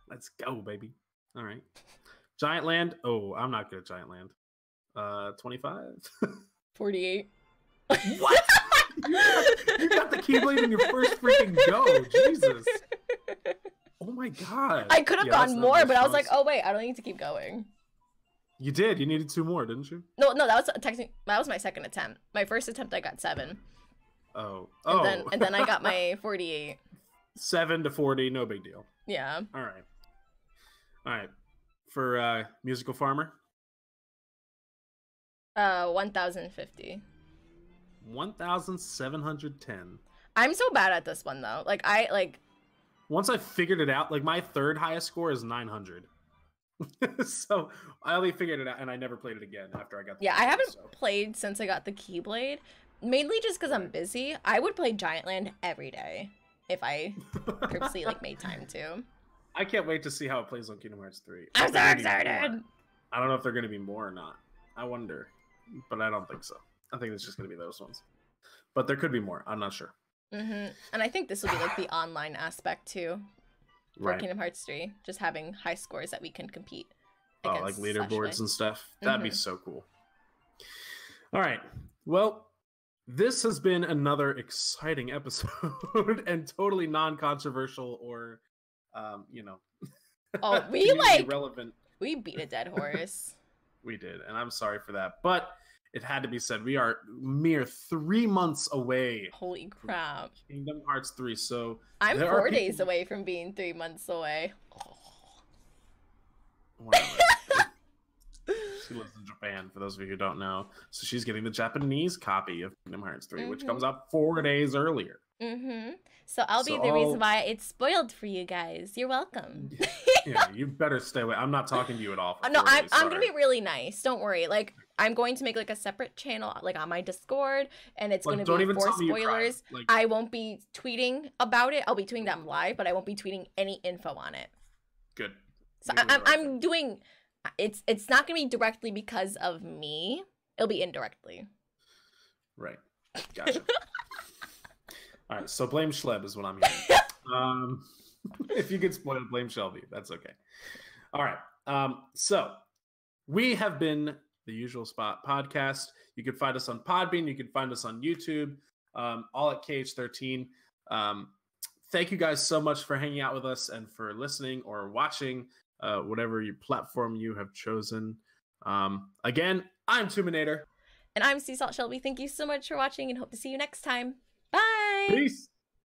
Let's go, baby. All right. Giant Land. Oh, I'm not good at Giant Land. 25. 48. What? You got the Keyblade in your first freaking go. Jesus. Oh my God. I could have gone more, but I was like, oh wait, I don't need to keep going. You did. You needed 2 more, didn't you? No, that was my second attempt. My first attempt, I got 7. Oh. And then I got my 48. 7 to 40, no big deal. Yeah. All right. For Musical Farmer. 1,050. 1,710. I'm so bad at this one though. Once I figured it out, like my third highest score is 900. So I only figured it out, and I never played it again after I got. I haven't played since I got the Keyblade, mainly just because I'm busy. I would play Giant Land every day if I purposely made time to. I can't wait to see how it plays on Kingdom Hearts 3. I'm so excited. I don't know if they're going to be more or not. I wonder, but I don't think so. I think it's just going to be those ones. But there could be more. I'm not sure. And I think this will be the online aspect too. For Kingdom Hearts 3, just having high scores that we can compete against. Like leaderboards and stuff. That'd be so cool. All right. Well, this has been another exciting episode and totally non-controversial or, Oh, relevant. We beat a dead horse. We did, and I'm sorry for that. But it had to be said. We are mere 3 months away. Holy crap. Kingdom Hearts 3. So I'm 4 days away from being 3 months away. Whatever. She lives in Japan, for those of you who don't know. So she's getting the Japanese copy of Kingdom Hearts 3, which comes out 4 days earlier. So I'll be the reason why it's spoiled for you guys. You're welcome. Yeah, you better stay away. I'm not talking to you at all. No, I'm gonna be really nice. Don't worry. Like, I'm going to make like a separate channel, like on my Discord, and it's gonna be for spoilers. Like, I won't be tweeting about it. I'll be tweeting them live, but I won't be tweeting any info on it. Good. So I'm doing. It's not gonna be directly because of me. It'll be indirectly. Right. Gotcha. All right, so blame Schleb is what I'm hearing. If you get spoiled, blame Shelby. That's okay. All right. So we have been the Usual Spot podcast. You can find us on Podbean. You can find us on YouTube, all at KH13. Thank you guys so much for hanging out with us and for listening or watching, whatever your platform you have chosen. Again, I'm Toominator. And I'm SeaSaltShelby. Thank you so much for watching and hope to see you next time. Bye. Peace.